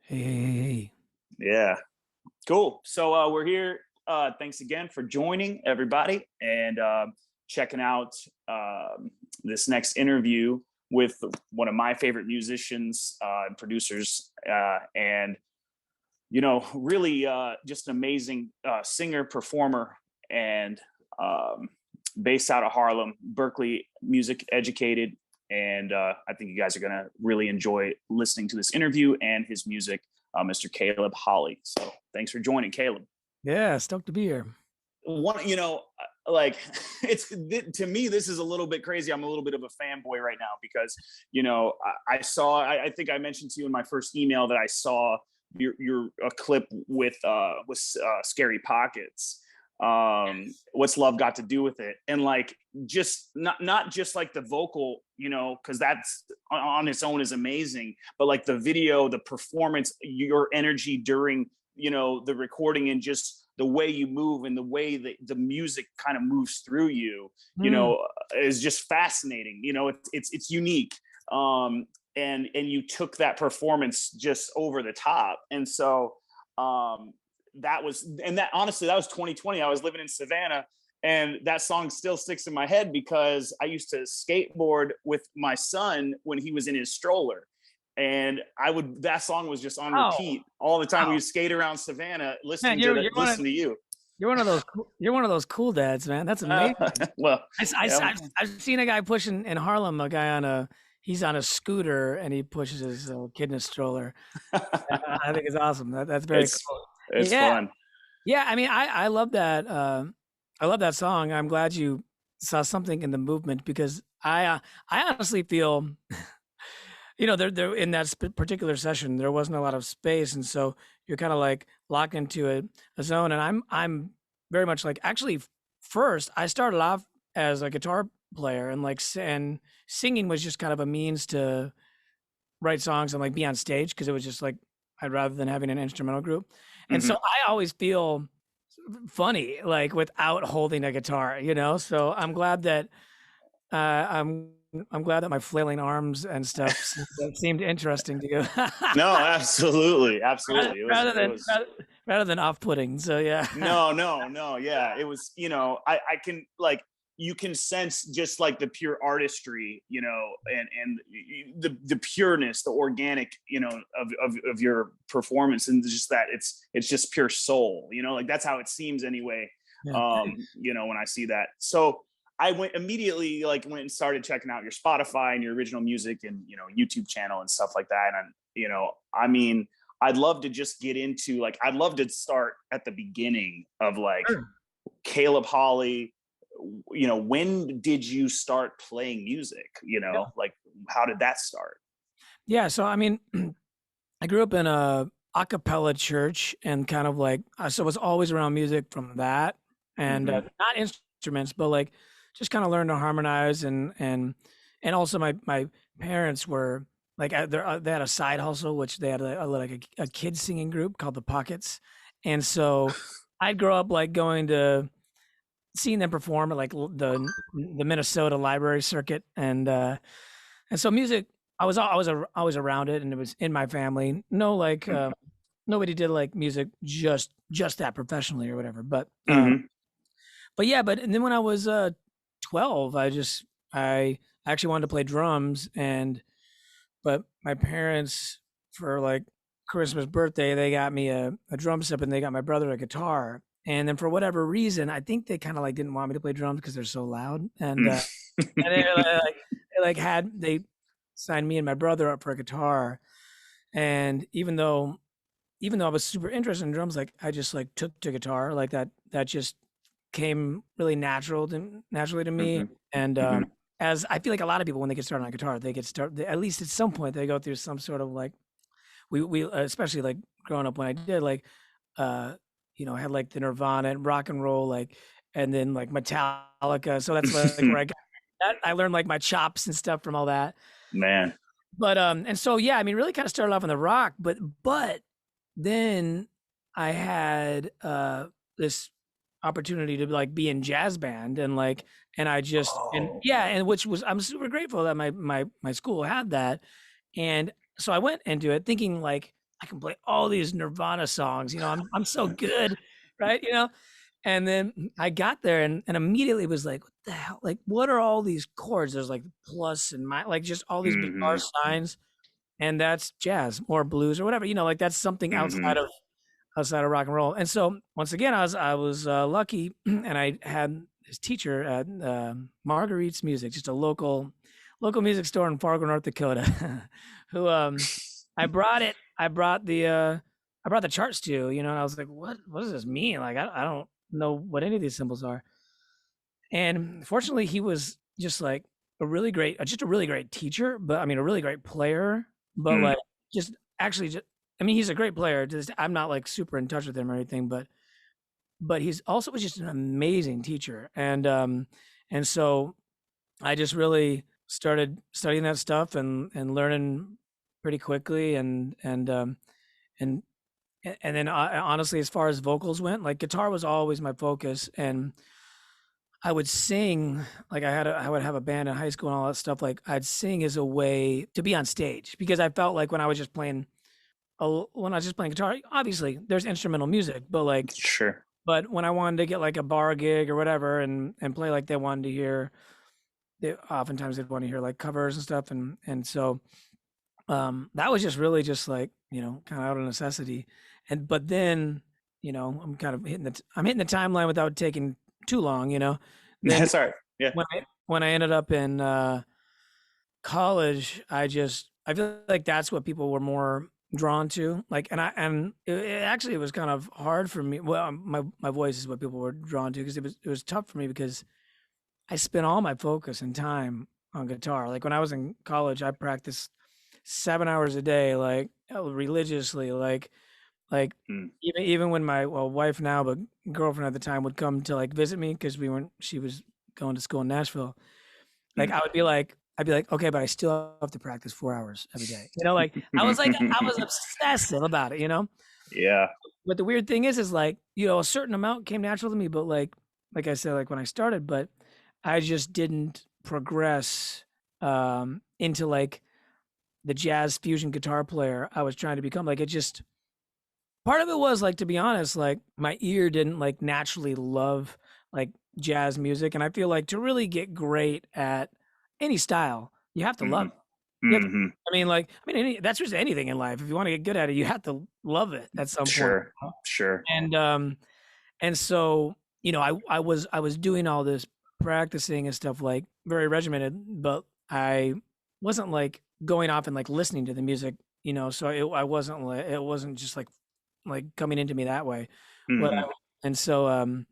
Hey. Yeah, cool. So we're here. Thanks again for joining everybody and checking out this next interview with one of my favorite musicians and producers, and really just an amazing singer, performer, and based out of Harlem, Berkeley music educated. And I think you guys are going to really enjoy listening to this interview and his music, Mr. Caleb Hawley. So thanks for joining, Caleb. Yeah, stoked to be here. One, like it's to me, this is a little bit crazy. I'm a little bit of a fanboy right now because, I saw, I think I mentioned to you in my first email that I saw your a clip with Scary Pockets. What's love got to do with it? And like, just not just like the vocal, because that's on its own is amazing, but like the video, the performance, your energy during the recording, and just the way you move and the way that the music kind of moves through you, is just fascinating. It's unique. And you took that performance just over the top. And so honestly, that was 2020. I was living in Savannah, and that song still sticks in my head because I used to skateboard with my son when he was in his stroller. And that song was just on repeat all the time. We Wow. would skate around Savannah Man, listening to you. you're one of those cool dads, man. That's amazing. Well, I've seen a guy pushing in Harlem, he's on a scooter and he pushes his kid in a stroller. I think it's awesome. That's very cool. It's Yeah. fun. Yeah, I mean, I love that. I love that song. I'm glad you saw something in the movement because I honestly feel, there in that particular session there wasn't a lot of space, and so you're kind of like locked into a zone. And I'm very much like, actually, first I started off as a guitar player, and singing was just kind of a means to write songs and like be on stage, because it was just like I'd rather than having an instrumental group. And so I always feel funny like without holding a guitar, so I'm glad that I'm glad that my flailing arms and stuff seemed interesting to you. No, absolutely. Rather than off-putting. So yeah. No. Yeah. It was, I can, like, you can sense just like the pure artistry, and the pureness, the organic, of your performance, and just that it's just pure soul, like that's how it seems anyway. Yeah. When I see that. So I went and started checking out your Spotify and your original music and, YouTube channel and stuff like that. And, I mean, I'd love to just get into, like, I'd love to start at the beginning of like Caleb Hawley. When did you start playing music? Like, how did that start? Yeah. So, I mean, I grew up in a cappella church, and kind of like, so I was always around music from that, and not instruments, but like just kind of learned to harmonize. And also my parents were like, they had a side hustle, which they had a kids singing group called the Pockets. And so I'd grow up like going to seeing them perform at like the Minnesota library circuit. And so music, I was always around it, and it was in my family. No, like, nobody did like music just that professionally or whatever. But and then when I was 12, I actually wanted to play drums, but my parents, for like Christmas, birthday, they got me a drum set, and they got my brother a guitar. And then for whatever reason, I think they kind of like didn't want me to play drums because they're so loud. And they signed me and my brother up for a guitar. And even though I was super interested in drums, like I just like took to guitar, like that just came really naturally to me. And as I feel like a lot of people, when they get started on guitar, at least at some point they go through some sort of like, we especially like growing up when I did, like I had like the Nirvana and rock and roll, like, and then like Metallica. So that's like where I got that. I learned like my chops and stuff from all that. Man. But and so yeah, I mean, really kind of started off on the rock, but then I had this opportunity to like be in jazz band, and which was, I'm super grateful that my school had that. And so I went into it thinking like, I can play all these Nirvana songs, I'm so good, right? And then I got there and immediately was like, what the hell? Like, what are all these chords? There's like plus and my, like just all these bizarre Mm-hmm. signs, and that's jazz or blues or whatever, like that's something Mm-hmm. outside of rock and roll. And so once again, I was lucky, and I had this teacher at Marguerite's Music, just a local music store in Fargo, North Dakota, who I brought the charts to, and I was like, what does this mean? Like I don't know what any of these symbols are. And fortunately, he was just like just a really great teacher, but I mean, a really great player, but Mm. like just actually just, I mean, he's a great player. I'm not like super in touch with him or anything, but he's also was just an amazing teacher. And so I just really started studying that stuff and learning pretty quickly. And and then honestly, as far as vocals went, like guitar was always my focus. And I would sing, like I would have a band in high school and all that stuff. Like I'd sing as a way to be on stage, because I felt like when I was just playing guitar, obviously there's instrumental music, Sure. but when I wanted to get like a bar gig or whatever and play, like they wanted to hear, they oftentimes they'd want to hear like covers and stuff. And so that was just really just like, kind of out of necessity. But then, I'm kind of I'm hitting the timeline without taking too long. Then That's all right. Yeah. when I ended up in college, I feel like that's what people were more drawn to. Like, and it actually, it was kind of hard for me. Well, my voice is what people were drawn to, because it was tough for me, because I spent all my focus and time on guitar. Like when I was in college, I practiced 7 hours a day, like religiously, like Mm. even when my wife now, but girlfriend at the time, would come to like visit me, because she was going to school in Nashville. Like Mm. I'd be like, okay, but I still have to practice 4 hours every day. Like I was obsessive about it. Yeah. But the weird thing is like, a certain amount came natural to me, but like I said, like when I started, but I just didn't progress into like the jazz fusion guitar player I was trying to become. Like it just, part of it was like, to be honest, like my ear didn't like naturally love like jazz music. And I feel like to really get great at any style, you have to love Mm-hmm. it. You have to, Mm-hmm. that's just anything in life. If you want to get good at it, you have to love it at some point. Sure. Sure. And so, I was doing all this practicing and stuff, like very regimented, but I wasn't like going off and like listening to the music, so it wasn't just like coming into me that way. But Mm-hmm. and so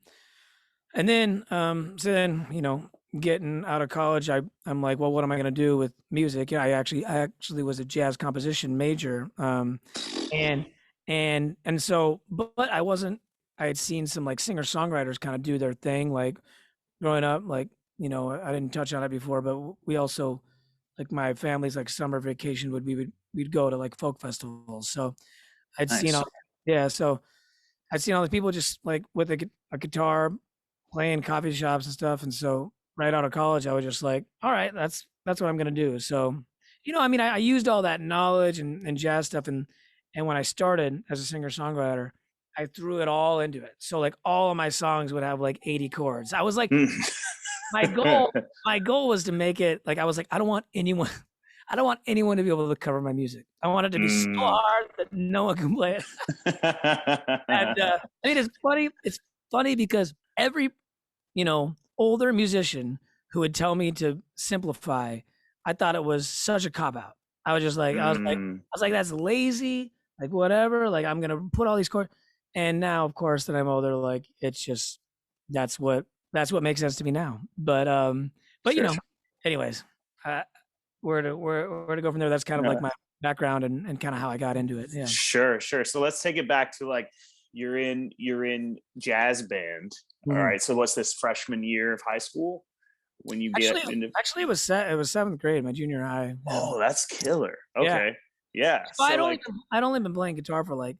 then getting out of college, I'm like, well, what am I going to do with music? Yeah, I actually was a jazz composition major. And so, but I had seen some like singer songwriters kind of do their thing, like growing up. Like, I didn't touch on it before, but we also, like my family's like summer vacation we'd go to like folk festivals. So I'd seen Nice. all, yeah. So I'd seen all these people just like with a guitar playing coffee shops and stuff. And so right out of college, I was just like, all right, that's what I'm gonna do. So, I used all that knowledge and jazz stuff, and when I started as a singer songwriter, I threw it all into it. So like all of my songs would have like 80 chords. I was like, Mm. my goal, my goal was to make it like, I was like, I don't want anyone, I don't want anyone to be able to cover my music. I want it to be so Mm. hard that no one can play it. And it's funny. It's funny because every older musician who would tell me to simplify, I thought it was such a cop out. Mm. I was like, that's lazy. Like whatever. Like I'm gonna put all these chords. And now, of course, that I'm older, like it's just that's what makes sense to me now. But Sure. anyways, uh, where to go from there? That's kind of like Yeah. my background and kind of how I got into it. Yeah. Sure. Sure. So let's take it back to like you're in jazz band. All Mhm. right. So what's this, freshman year of high school when you get Actually, into? actually, it was seventh grade, my junior high. Yeah, Oh, that's killer. yeah. Okay. Yeah. So So like, I'd only been playing guitar for like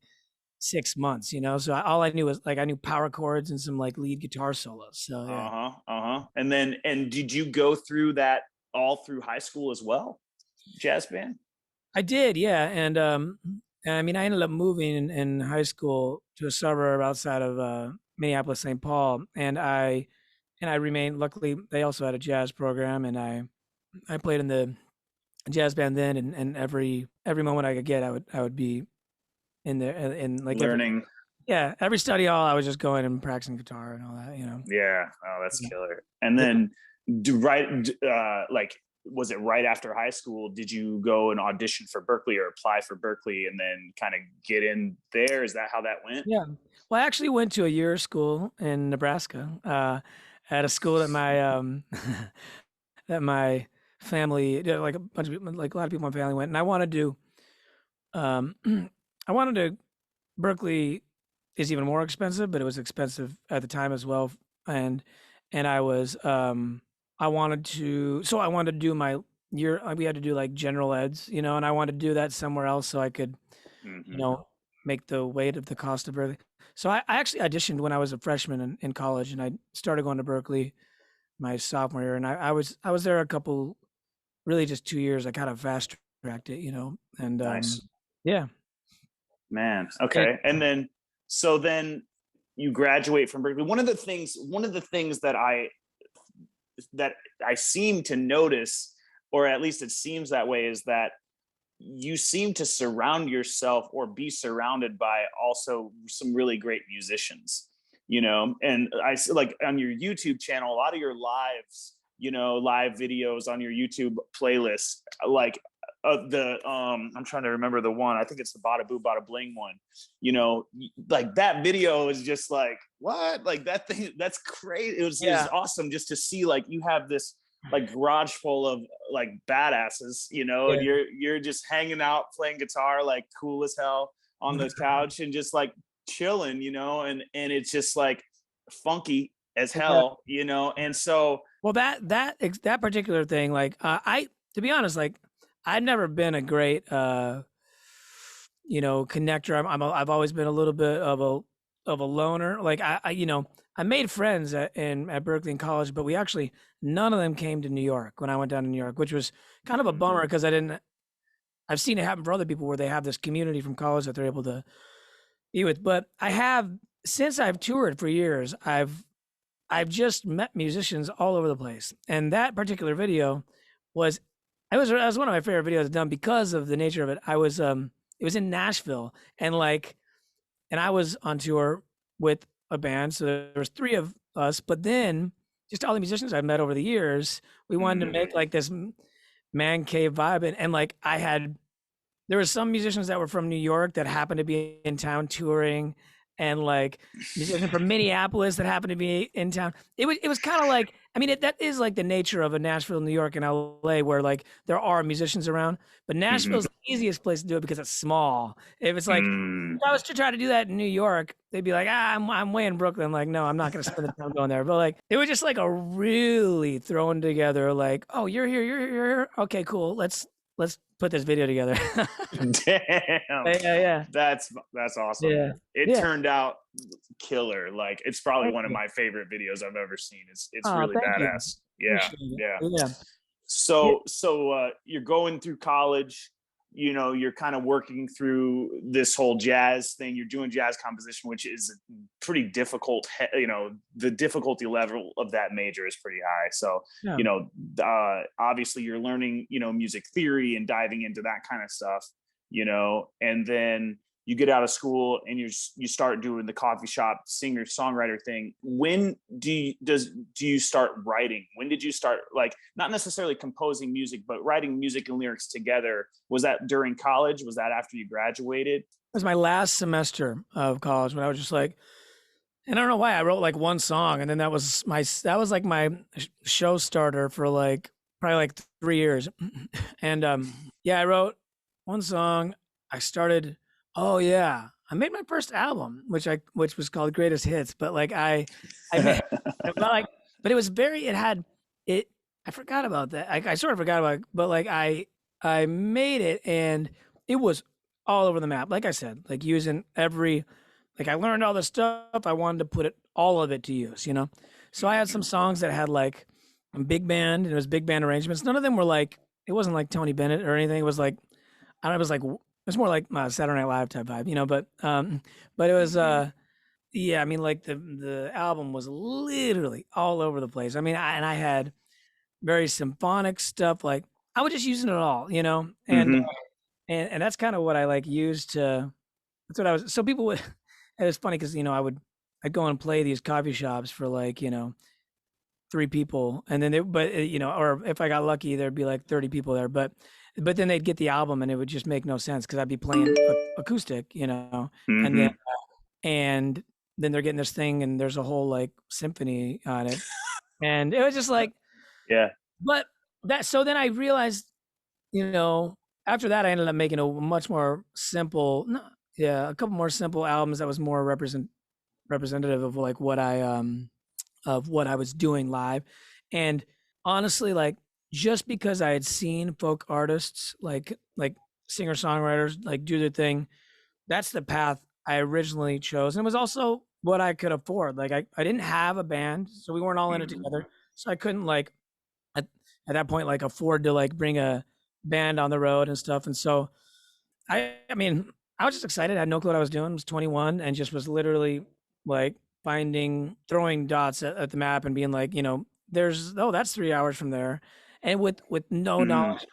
6 months, So all I knew was like I knew power chords and some like lead guitar solos. So yeah, uh-huh, uh-huh. And did you go through that all through high school as well? Jazz band? I did. Yeah, and And I mean, I ended up moving in high school to a suburb outside of Minneapolis, St. Paul, and I remained. Luckily, they also had a jazz program, and I played in the jazz band then, and every moment I could get, I would be in there, and like every Learning. yeah, every study hall, I was just going and practicing guitar and all that, Yeah. Oh, that's Yeah. killer. And Yeah. then like, was it right after high school? Did you go and audition for Berkeley or apply for Berkeley and then kind of get in there? Is that how that went? Yeah. Well, I actually went to a year of school in Nebraska, at a school that my that my family, like a bunch of people, like a lot of people in my family went, and I wanted to, um, I wanted to. Berkeley is even more expensive, but it was expensive at the time as well, and and I was, I wanted to do my year. We had to do like general eds, and I wanted to do that somewhere else so I could, you Mm-hmm. know, make the weight of the cost of Berkeley. So I actually auditioned when I was a freshman in college, and I started going to Berkeley my sophomore year, and I was there a couple, really just 2 years. I kind of fast tracked it, and Nice. yeah. Man. Yeah, Okay. And then, so then you graduate from Berkeley. One of the things that I seem to notice, or at least it seems that way, is that you seem to surround yourself or be surrounded by also some really great musicians, and like on your YouTube channel, a lot of your lives, live videos on your YouTube playlist, like the I'm trying to remember the one. I think it's the Bada Boo Bada Bling one. Like that video is just like, what? Like that thing, that's crazy. It was yeah, awesome just to see, like, you have this like garage full of like badasses, and yeah. you're just hanging out playing guitar, like cool as hell on the couch and just like chilling, and it's just like funky as Yeah. hell, and so Well, that particular thing, like, to be honest, like, I've never been a great, connector. I've always been a little bit of a loner. Like, I made friends at Berkeley in college, but we actually none of them came to New York when I went down to New York, which was kind of a bummer mhm, because I've seen it happen for other people where they have this community from college that they're able to be with. But since I've toured for years, I've just met musicians all over the place, and that particular video was it was one of my favorite videos I've done because of the nature of it. It was in Nashville, and I was on tour with a band, so there was three of us. But then, just all the musicians I've met over the years, we wanted to mhm, make like this man cave vibe, and like there were some musicians that were from New York that happened to be in town touring, and like musicians from Minneapolis that happened to be in town. It was kind of like, I mean, that is like the nature of a Nashville, New York, and LA, where like there are musicians around. But mhm, Nashville's the easiest place to do it because it's small. If it's like, mm. if I was to try to do that in New York, they'd be like, I'm way in Brooklyn. Like, no, I'm not going to spend the time going there. But like, it was just like a really thrown together, like, oh, you're here. Okay, cool. Let's put this video together. Damn. Yeah, That's yeah, awesome. yeah, It yeah. turned out killer. Like, it's probably Thank one of you. my favorite videos I've ever seen. It's Oh, really thank you. badass. Yeah, Appreciate it. yeah. Yeah, yeah, So you're going through college, you're kind of working through this whole jazz thing. You're doing jazz composition, which is pretty difficult. The difficulty level of that major is pretty high. So, yeah. obviously you're learning, music theory and diving into that kind of stuff, and then you get out of school and you start doing the coffee shop singer songwriter thing. When do you start writing? When did you start, like, not necessarily composing music, but writing music and lyrics together? Was that during college? Was that after you graduated? It was my last semester of college when I was just like, and I don't know why I wrote like one song, and then that was like my show starter for like probably like 3 years, and yeah, I wrote one song. I started. Oh yeah, I made my first album, which was called Greatest Hits, but like I made, but like, but it was very it had it. I forgot about that. I sort of forgot about it, but like I made it, and it was all over the map. Like I said, like using like I learned all this stuff. I wanted to put all of it to use. So I had some songs that had like a big band, and it was big band arrangements. None of them were like, it wasn't like Tony Bennett or anything. It was like, I don't know, it was like it's more like Saturday Night Live type vibe, but it was, Hmm. yeah, I mean, like the album was literally all over the place. I mean, I had very symphonic stuff. Like I was just using it all, Hmm. and that's kind of what I like used to. That's what I was. So people would. It was funny because I'd go and play these coffee shops for like 3 people, and then or if I got lucky, there'd be like 30 people there. But then they'd get the album, and it would just make no sense because I'd be playing acoustic, and then Hmm. and then they're getting this thing, and there's a whole like symphony on it, and it was just like, Yeah. but that. So then I realized, after that, I ended up making a much more simple, no, yeah, a couple more simple albums that was more representative of like what I was doing live. And honestly, like just because I had seen folk artists like singer-songwriters like do their thing, that's the path I originally chose. And it was also what I could afford. Like I didn't have a band, so we weren't all in it Hmm. together. So I couldn't like at, at that point like afford to like bring a band on the road and stuff. And so I mean, I was just excited. I had no clue what I was doing. I was 21 and just was literally like throwing dots at the map and being like, that's 3 hours from there. And with no Hmm. knowledge,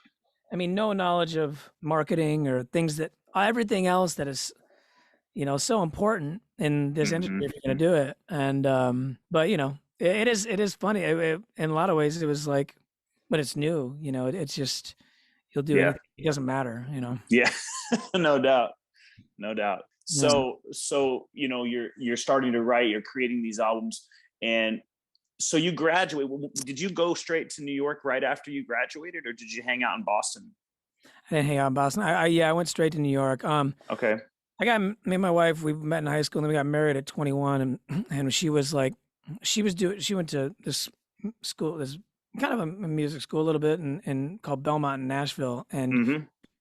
I mean, no knowledge of marketing or things that everything else that is, so important in this industry Hmm. if you're going to do it. And, but it is funny. In a lot of ways, it was like, but it's new, it's just, you'll do Yeah. anything. It doesn't matter. Yeah. No doubt. No doubt. Yeah. So you're starting to write, you're creating these albums, and so you graduate. Did you go straight to New York right after you graduated, or did you hang out in Boston? I didn't hang out in Boston. Yeah, I went straight to New York. Okay. Me and my wife, we met in high school, and then we got married at 21, and she was like, she went to this school, this kind of a music school a little bit, and called Belmont in Nashville, and Hmm.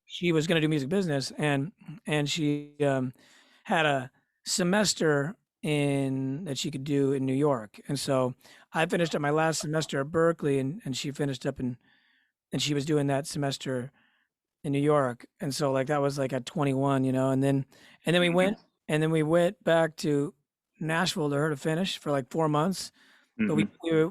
she was going to do music business, and she had a semester in that she could do in New York, and so I finished up my last semester at Berkeley, and she finished up and she was doing that semester in New York. And so like that was like at 21, and then we Hmm. went and then we went back to Nashville to her to finish for like 4 months. But Hmm.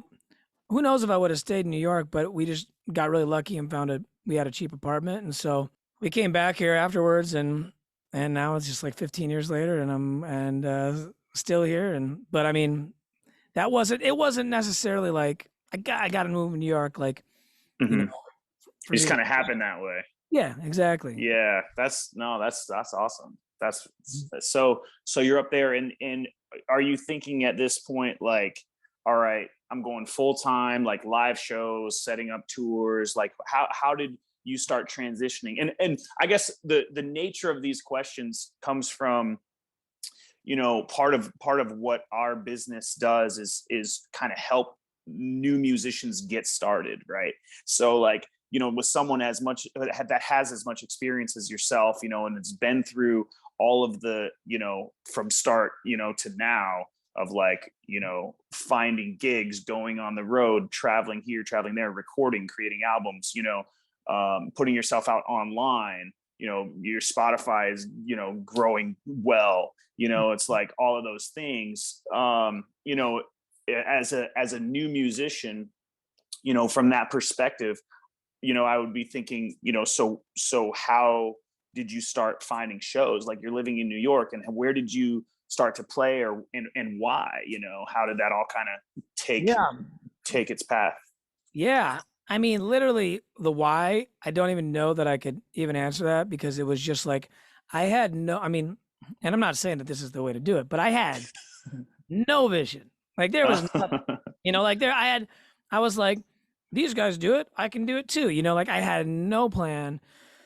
who knows if I would have stayed in New York, but we just got really lucky and we had a cheap apartment. And so we came back here afterwards, and now it's just like 15 years later, and still here. But I mean, it wasn't necessarily like I got to move to New York, like, you know, Hmm. for It just me to, kind of happened that way. yeah, exactly. Yeah, that's awesome. That's Mhm. so you're up there, and are you thinking at this point like, all right, I'm going full time, like live shows, setting up tours, like how did you start transitioning? And I guess the nature of these questions comes from, part of what our business does is kind of help new musicians get started, right? So like, with someone as much that has as much experience as yourself, and it's been through all of the, from start, to now, of like, finding gigs, going on the road, traveling here, traveling there, recording, creating albums, putting yourself out online, your Spotify is, growing well, it's like all of those things, as a new musician, from that perspective, I would be thinking, so how did you start finding shows? Like, you're living in New York, and where did you start to play, and why? How did that all kind of take Yeah. take its path? Yeah. I mean, literally the why, I don't even know that I could even answer that because it was just like I mean, and I'm not saying that this is the way to do it, but I had no vision. Like there was nothing, like I was like, these guys do it, I can do it too. Like I had no plan.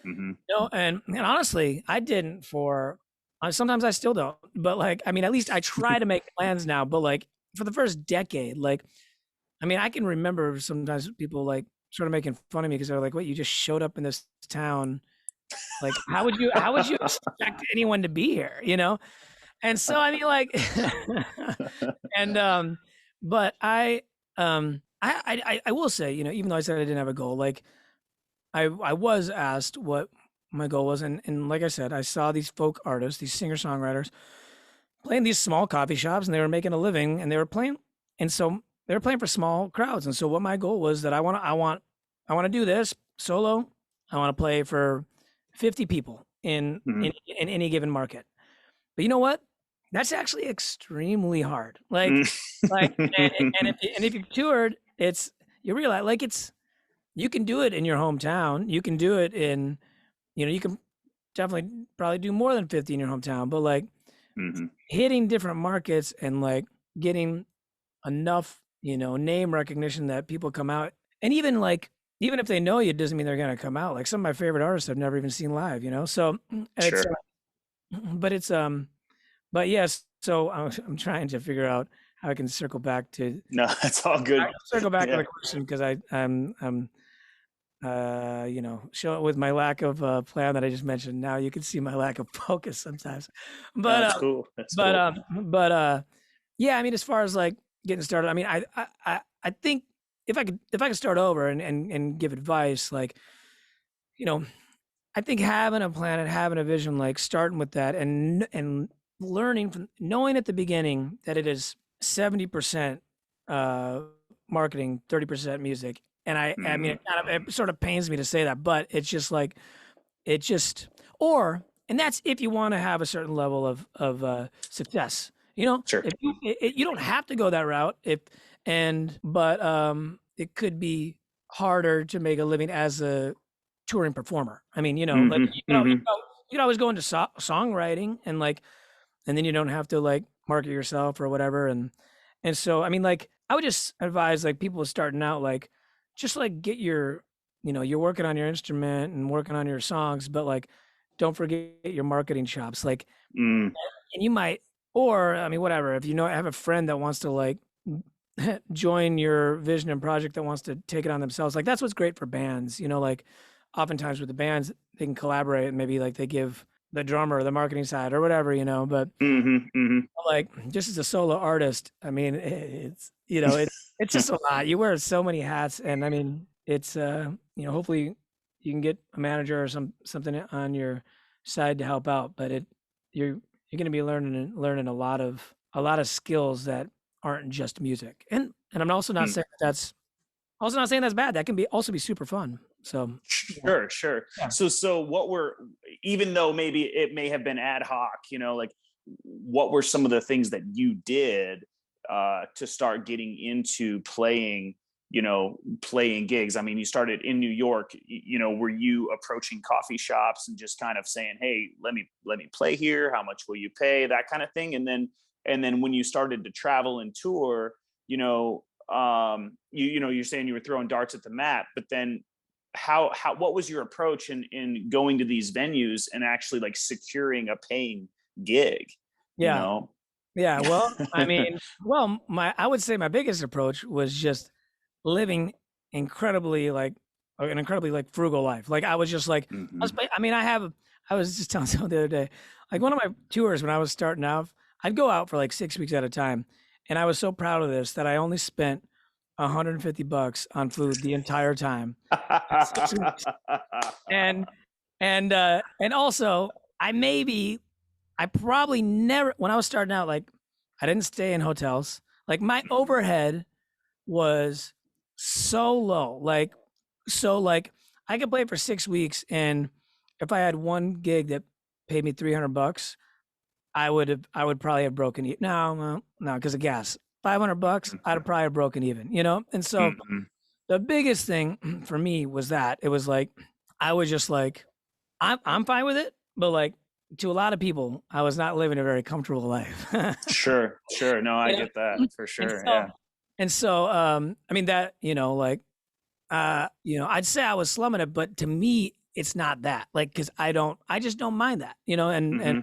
Hmm. No, and honestly, I didn't for sometimes I still don't. But like, I mean, at least I try to make plans now, but like for the first decade, like I mean, I can remember sometimes people like sort of making fun of me because they're like, "What? You just showed up in this town? Like, how would you expect anyone to be here? And so I mean, like, and but I will say, even though I said I didn't have a goal, like I was asked my goal was, and like I said, I saw these folk artists, these singer-songwriters playing these small coffee shops, and they were making a living, and they were playing, and so they were playing for small crowds. And so what my goal was that I want to do this solo. I want to play for 50 people Mhm. in any given market. But you know what? That's actually extremely hard. Like, and if you toured, it's you realize like it's you can do it in your hometown. You can do it in, you can definitely probably do more than 50 in your hometown. But like Mhm. hitting different markets and like getting enough, name recognition that people come out, and even like even if they know you, it doesn't mean they're gonna come out. Like some of my favorite artists I've never even seen live. So it's, Sure. but it's but yes. So I'm trying to figure out how I can circle back to No, that's all I good. can circle back to Yeah, the question because I'm show with my lack of plan that I just mentioned. Now you can see my lack of focus sometimes, but that's cool. That's but cool. yeah. I mean, as far as like getting started, I mean, I think if I could start over and give advice, like you know, I think having a plan and having a vision, like starting with that and learning from knowing at the beginning that it is 70% uh, marketing, 30% music. And I mean, Mhm. it sort of pains me to say that, but it's just like it just or and that's if you want to have a certain level of success. Sure. If you don't have to go that route. If and but it could be harder to make a living as a touring performer. I mean, like Mhm. Mhm. you could always go into songwriting and like, and then you don't have to like market yourself or whatever. And so, I mean, like, I would just advise like people starting out, like, just like get your, you're working on your instrument and working on your songs, but like, don't forget your marketing chops. Like, Mm. and you might, or I mean, whatever. If have a friend that wants to like join your vision and project that wants to take it on themselves, like that's what's great for bands. Like oftentimes with the bands, they can collaborate and maybe like they give the drummer the marketing side or whatever. But Mhm. Mhm. like just as a solo artist, I mean, it's just a lot. You wear so many hats, and I mean, it's hopefully you can get a manager or something on your side to help out, but you're going to be learning a lot of skills that aren't just music. And I'm also not Mm. saying that's bad. That can be also be super fun. So, Sure, sure. yeah. So what were, even though maybe it may have been ad hoc, like what were some of the things that you did to start getting into playing gigs? I mean, you started in New York, were you approaching coffee shops and just kind of saying, "Hey, let me play here. How much will you pay?" That kind of thing. And then when you started to travel and tour, you're saying you were throwing darts at the mat, but then how what was your approach in going to these venues and actually like securing a paying gig you Yeah. know Yeah, well, I mean, I would say my biggest approach was just living incredibly like an incredibly like frugal life. Like I was just like Hmm. I mean, I was just telling someone the other day, like one of my tours when I was starting out, I'd go out for like 6 weeks at a time, and I was so proud of this that I only spent $150 on food the entire time. 6 weeks. And and also I probably never when I was starting out, like I didn't stay in hotels. Like my overhead was so low. Like I could play for 6 weeks, and if I had one gig that paid me $300, I would probably have broken even. No, because of gas. $500, I'd have probably have broken even. And so Hmm. the biggest thing for me was that it was like I was just like I'm fine with it, but like to a lot of people, I was not living a very comfortable life. Sure, sure. No, I You know? get that for And sure. so Yeah. I mean that, like I'd say I was slumming it, but to me, it's not that. Like, cause I just don't mind that, Hmm.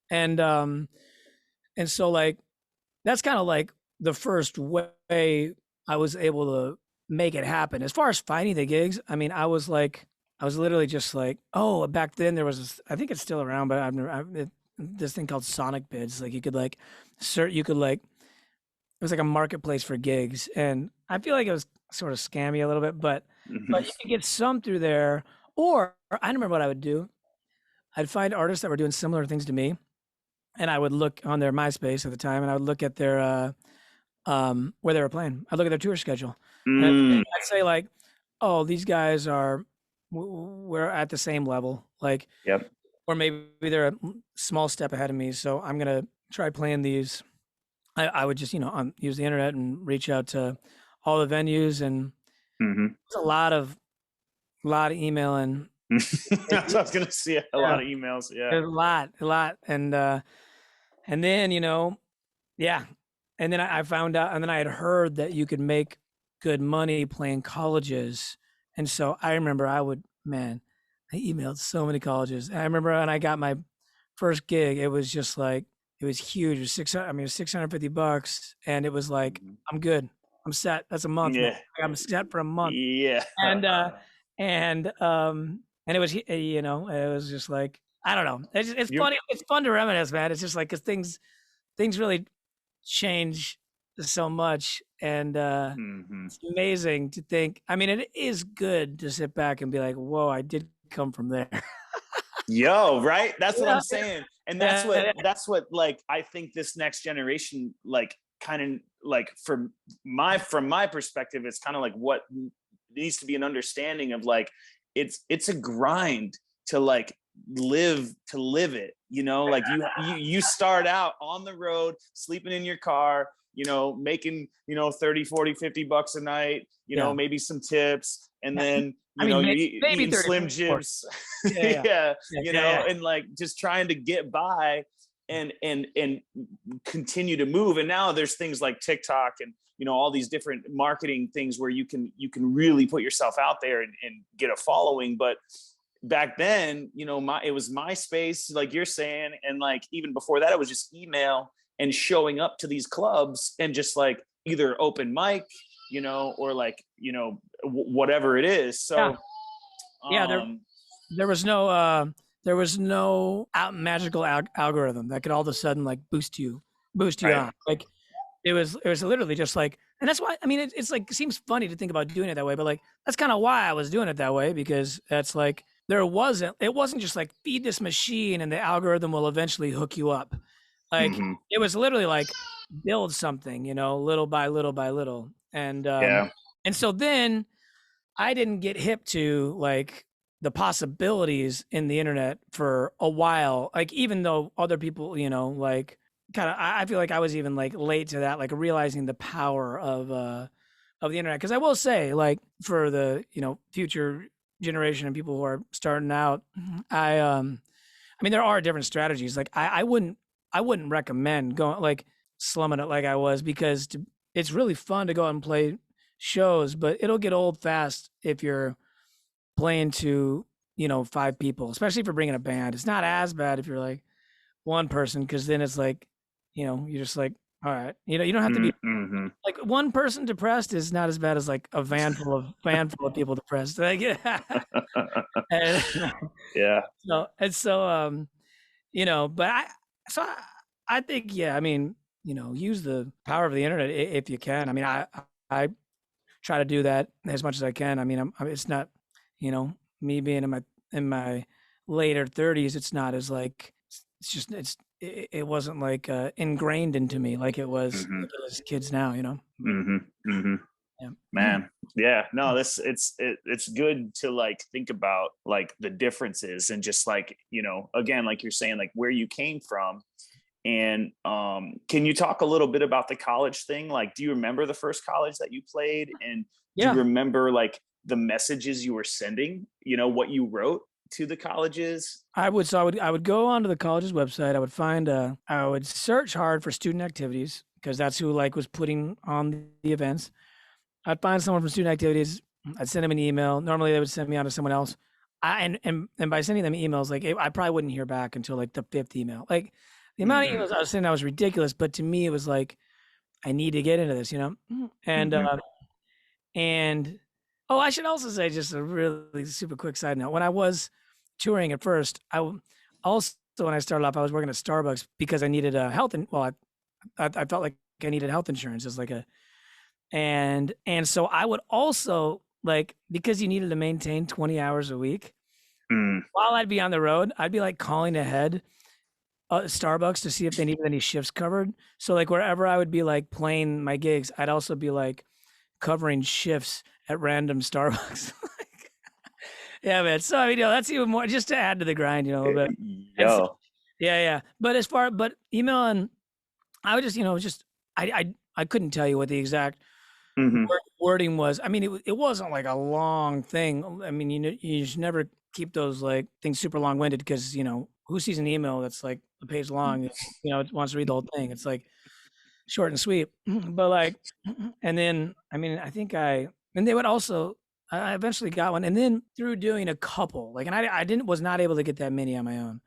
and um and so like that's kind of like the first way I was able to make it happen. As far as finding the gigs, I mean, I was literally just like, oh, back then there was this, I think it's still around, but this thing called Sonic Bids. Like you could like, it was like a marketplace for gigs, and I feel like it was sort of scammy a little bit, but Hmm. you could get some through there. Or I remember what I would do. I'd find artists that were doing similar things to me, and I would look on their MySpace at the time, and I would look at their where they were playing. I'd look at their tour schedule, and Mm, I'd say like, "Oh, these guys are we're at the same level." Like, yep. or maybe they're a small step ahead of me, so I'm gonna try playing these. I would just use the internet and reach out to all the venues, and Hmm. it's a lot of emailing. That's what I was gonna say. A Yeah, lot of emails. Yeah. there's a lot, and then yeah, and then I found out, and then I had heard that you could make good money playing colleges, and so I remember I emailed so many colleges. And I remember when I got my first gig, it was just like it was huge. It was 600. I mean, it was $650, and it was like Mhm. I'm good. I'm set. That's a month, man. Yeah. I'm set for a month, Yeah. and and it was it was just like I don't know. It's You. funny. It's fun to reminisce, man. It's just like because things really change so much, and Hmm. it's amazing to think. I mean, it is good to sit back and be like, "Whoa, I did come from there." Yo, right? That's what Yeah, I'm saying. And that's what yeah, like I think this next generation like kind of like from my perspective, it's kind of like what needs to be an understanding of like it's a grind to like live it, like you start out on the road, sleeping in your car, making 30, 40, $50 a night, yeah, maybe some tips, and yeah. then I mean, you're maybe eating 30, Slim 40. Jims. Yeah, yeah, Yeah, yeah, yeah, yeah. and like just trying to get by and continue to move. And now there's things like TikTok and all these different marketing things where you can really put yourself out there and get a following. But back then, it was MySpace, like you're saying, and like even before that, it was just email and showing up to these clubs and just like either open mic, or like whatever it is. Yeah, So yeah. um There was no magical algorithm that could all of a sudden like boost you right. on. Like it was literally just like, and that's why I mean it's like it seems funny to think about doing it that way, but like that's kind of why I was doing it that way, because that's like it wasn't just like feed this machine and the algorithm will eventually hook you up. Like Hmm. it was literally like build something, little by little by little. Yeah. And so then I didn't get hip to like the possibilities in the internet for a while. Like even though other people, like kind of, I feel like I was even like late to that, like realizing the power of the internet. Because I will say, like for the future generation and people who are starting out, I mean there are different strategies. Like I wouldn't recommend going like slumming it like I was, because it's really fun to go out and play shows, but it'll get old fast if you're playing to, 5 people, especially if you're bringing a band. It's not as bad if you're like one person, because then it's like, you're just like, all right, you don't have to be Mm-hmm. like one person depressed is not as bad as like a van full of people depressed. Like, and Yeah. but so I think, yeah, I mean, use the power of the internet if you can. I mean, I try to do that as much as I can. I mean, it's not, me being in my later 30s, it's not as like it's just it wasn't like ingrained into me like it was Hmm. like it is kids now, But, Hmm. Hmm. yeah. Man, yeah, no, it's good to like think about like the differences and just like again, like you're saying, like where you came from. And can you talk a little bit about the college thing? Like, do you remember the first college that you played? And do you Yeah. remember like the messages you were sending, what you wrote to the colleges? I would go onto the college's website. I would search hard for student activities, because that's who like was putting on the events. I'd find someone from student activities. I'd send them an email. Normally, they would send me on to someone else. And by sending them emails, like I probably wouldn't hear back until like the 5th email. Like the amount of Hmm. emails I was sending, that was ridiculous. But to me, it was like I need to get into this. And Hmm. and oh, I should also say just a really super quick side note. When I was touring at first, also when I started off, I was working at Starbucks because I needed a health and well, I felt like I needed health insurance as like a and so I would also like, because you needed to maintain 20 hours a week, Mm. while I'd be on the road, I'd be like calling ahead Starbucks to see if they needed any shifts covered. So like wherever I would be like playing my gigs, I'd also be like covering shifts at random Starbucks. Yeah, man. So I mean, that's even more just to add to the grind, a little bit. And so, Yo. yeah, yeah. But email and I would just, just I couldn't tell you what the exact Hmm. wording was. I mean, it wasn't like a long thing. I mean, you should never keep those like things super long winded because who sees an email that's like a page long? It wants to read the whole thing. It's like short and sweet. But like, and then I mean, and they would also. I eventually got one, and then through doing a couple, like, and I was not able to get that many on my own.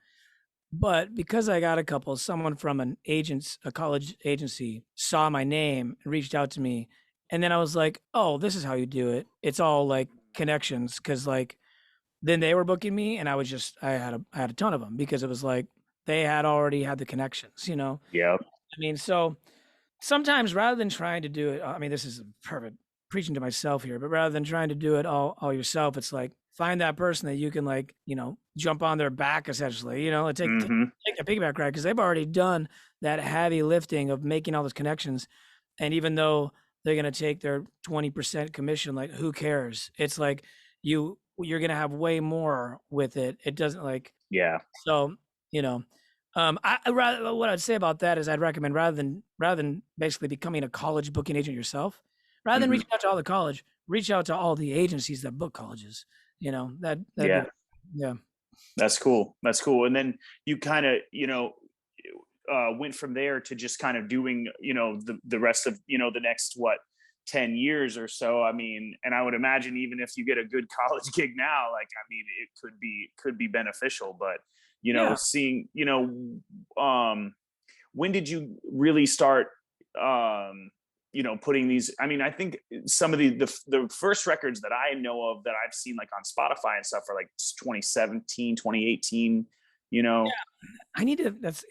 But because I got a couple, someone from a college agency saw my name and reached out to me. And then I was like, oh, this is how you do it. It's all like connections. Cause like then they were booking me and I had a ton of them because it was like they had already had the connections. Yep. I mean, so sometimes rather than trying to do it, I mean, this is perfect preaching to myself here, but rather than trying to do it all yourself, it's like find that person that you can like, jump on their back essentially, and Hmm. take the piggyback ride because they've already done that heavy lifting of making all those connections. And even though they're gonna take their 20% commission, like who cares? It's like you're gonna have way more with it. It doesn't like Yeah. so, you know, I rather what I'd say about that is I'd recommend rather than basically becoming a college booking agent yourself, rather than Hmm. reaching out to all the college, reach out to all the agencies that book colleges. That'd be Yeah. yeah. That's cool. That's cool. And then you kind of, went from there to just kind of doing, the rest of, the next what, 10 years or so. I mean, and I would imagine even if you get a good college gig now, like, I mean, it could be beneficial, but, Yeah. seeing, when did you really start, putting these, I mean, I think some of the first records that I know of that I've seen like on Spotify and stuff are like 2017, 2018, you know. I need to that's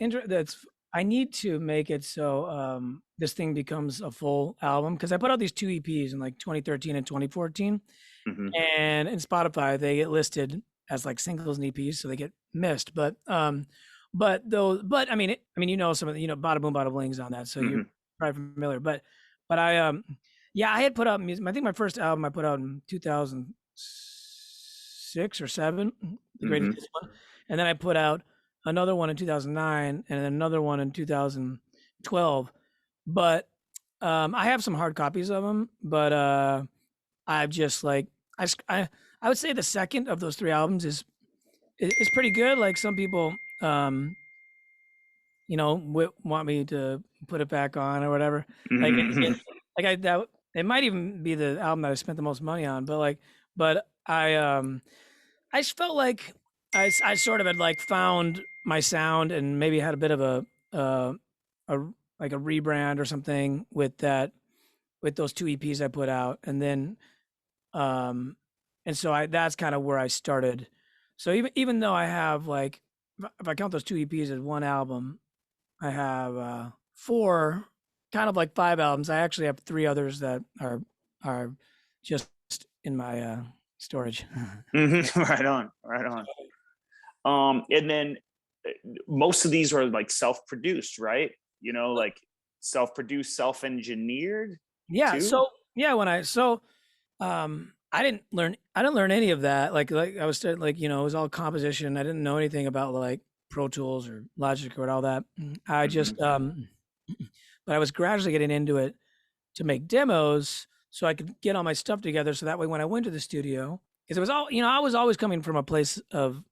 I need to make it so this thing becomes a full album because I put out these two EPs in like 2013 and 2014. Hmm. And in Spotify, they get listed as like singles and EPs, so they get missed. But I mean, some of the, Bada Boom Bada Bling's on that, so you're Hmm. probably familiar. But yeah, I had put out music. I think my first album I put out in 2006 or seven, the greatest Hmm. hits one, and then I put out another one in 2009 and then another one in 2012. But I have some hard copies of them, but I've just like I s- I would say the second of those three albums is pretty good. Like some people, want me to put it back on or whatever. Like Hmm. like that it might even be the album that I spent the most money on. But I just felt like I sort of had like found my sound and maybe had a bit of a like a rebrand or something with those two EPs I put out, and then um and so I that's kind of where I started. So even though I have like if I count those two EPs as one album, I have four kind of like five albums. I actually have three others that are just in my storage. Hmm. Right on, right on. And then most of these are like self-produced, right? Like self-produced, self-engineered Yeah, too. so yeah, I didn't learn any of that. Like I was like, it was all composition. I didn't know anything about like Pro Tools or Logic or all that. I Hmm. just but I was gradually getting into it to make demos so I could get all my stuff together so that way when I went to the studio, because it was all, I was always coming from a place of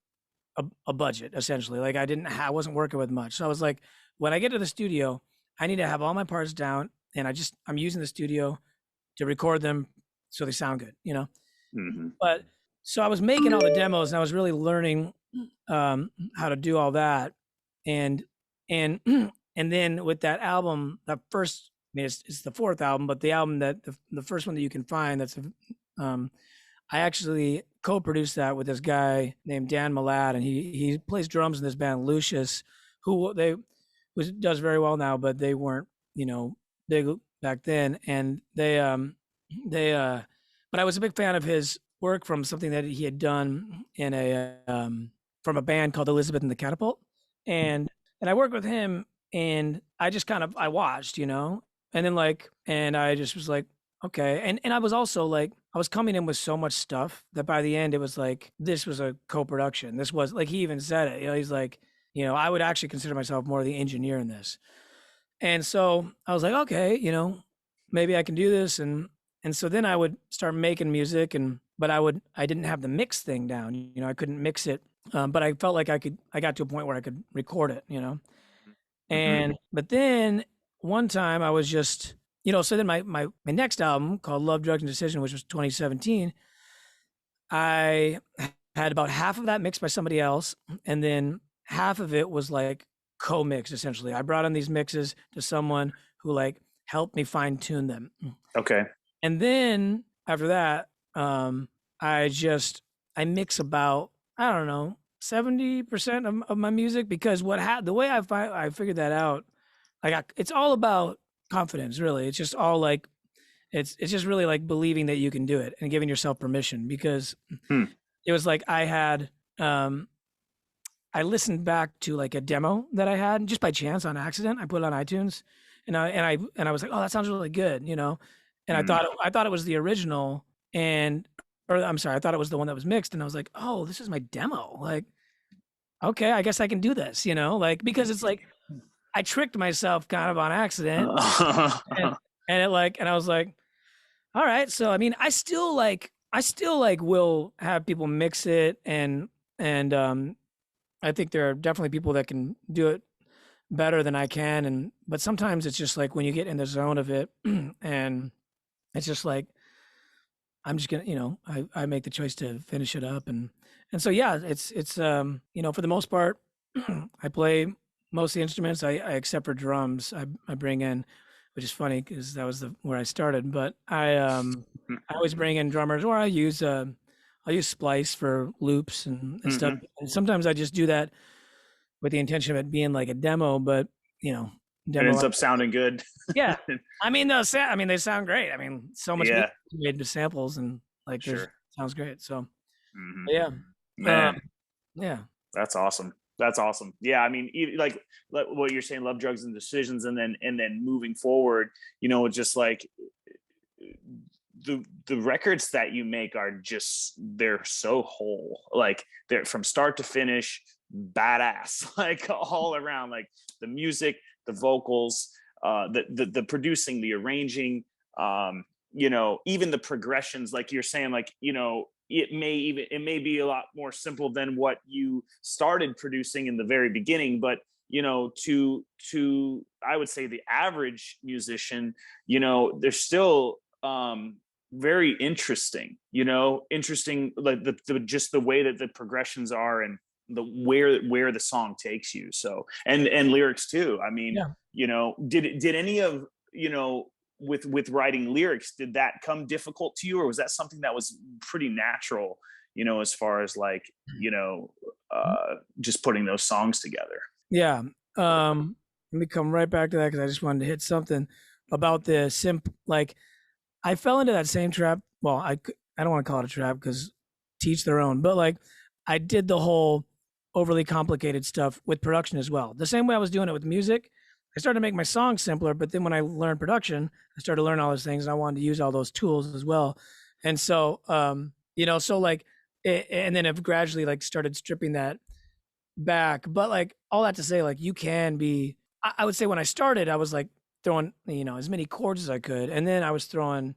a budget essentially. Like I wasn't working with much. So I was like, when I get to the studio, I need to have all my parts down and I'm using the studio to record them so they sound good. Hmm. But so I was making all the demos and I was really learning how to do all that. And and and then with that album, that first I mean it's the fourth album, but the album that the first one that you can find um I actually co-produced that with this guy named Dan Malad, and he plays drums in this band Lucius, who they was does very well now, but they weren't big back then, and they but I was a big fan of his work from something that he had done in a from a band called Elizabeth and the Catapult, and I worked with him, and I just kind of I watched, and then and I just was like, okay, and I was also like I was coming in with so much stuff that by the end it was like this was a co-production. This was like he even said it. He's like, I would actually consider myself more the engineer in this. And so I was like, okay, maybe I can do this. And so then I would start making music but I didn't have the mix thing down, I couldn't mix it. But I felt like I got to a point where I could record it. Mhm. But then one time I was just, so then my next album called Love, Drugs and Decision, which was 2017, I had about half of that mixed by somebody else. And then half of it was like co-mix essentially. I brought in these mixes to someone who like helped me fine tune them. Okay. And then after that, I mix about, I don't know, 70% of my music, because the way I figured that out, it's all about confidence, really. It's just all like, it's just really like believing that you can do it and giving yourself permission, because Hmm. it was like I listened back to like a demo that I had just by chance on accident. I put it on iTunes, and I was like, oh, that sounds really good, And Mm. I thought it was the original, or I'm sorry, I thought it was the one that was mixed, and I was like, oh, this is my demo. Like, okay, I guess I can do this, like, because it's like I tricked myself kind of on accident, and and I was like, all right. So I mean, I still like will have people mix it, and I think there are definitely people that can do it better than I can, but sometimes it's just like when you get in the zone of it, and it's just like I'm just gonna, I make the choice to finish it up, and so yeah, it's for the most part, I play most of the instruments. I except for drums, I bring in, which is funny because that was where I started, but I always bring in drummers, or I'll use Splice for loops and stuff. Mhm. And sometimes I just do that with the intention of it being like a demo, but It demo. ends up sounding good. Yeah, I mean, they sound great. I mean, so much music Yeah, made with samples, and like there's sure. sounds great. So Mhm. yeah, Man, yeah, that's awesome. That's awesome. Yeah, I mean, like what you're saying, love, drugs, and decisions, and then moving forward, it's just like the records that you make are just they're so whole, like they're from start to finish, badass, like all around, like the music, the vocals, the producing, the arranging, even the progressions, like you're saying, like it may be a lot more simple than what you started producing in the very beginning, but to I would say the average musician, they're still very interesting, like just the way that the progressions are, and the where the song takes you. So and lyrics too. I mean, yeah. did any of with writing lyrics, did that come difficult to you, or was that something that was pretty natural, as far as like just putting those songs together? Yeah. Let me come right back to that because I just wanted to hit something about the like I fell into that same trap. Well, I don't want to call it a trap because teach their own, but like I did the whole overly complicated stuff with production as well. The same way I was doing it with music. I started to make my songs simpler, but then when I learned production, I started to learn all those things, and I wanted to use all those tools as well. And so, so like, and then I've gradually like started stripping that back. But like all that to say, like you can be. I would say when I started, I was like throwing as many chords as I could, and then I was throwing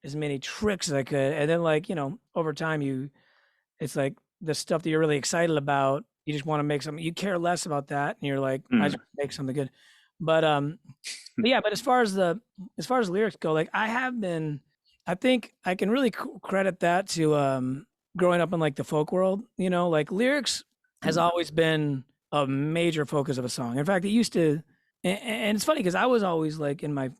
as many tricks as I could, and then like over time it's like the stuff that you're really excited about. You just want to make something. You care less about that, and you're like, I Mm. just make something good. But yeah. But as far as lyrics go, like I have been. I think I can really credit that to growing up in like the folk world. Like lyrics has always been a major focus of a song. In fact, it used to, and it's funny because I was always like in my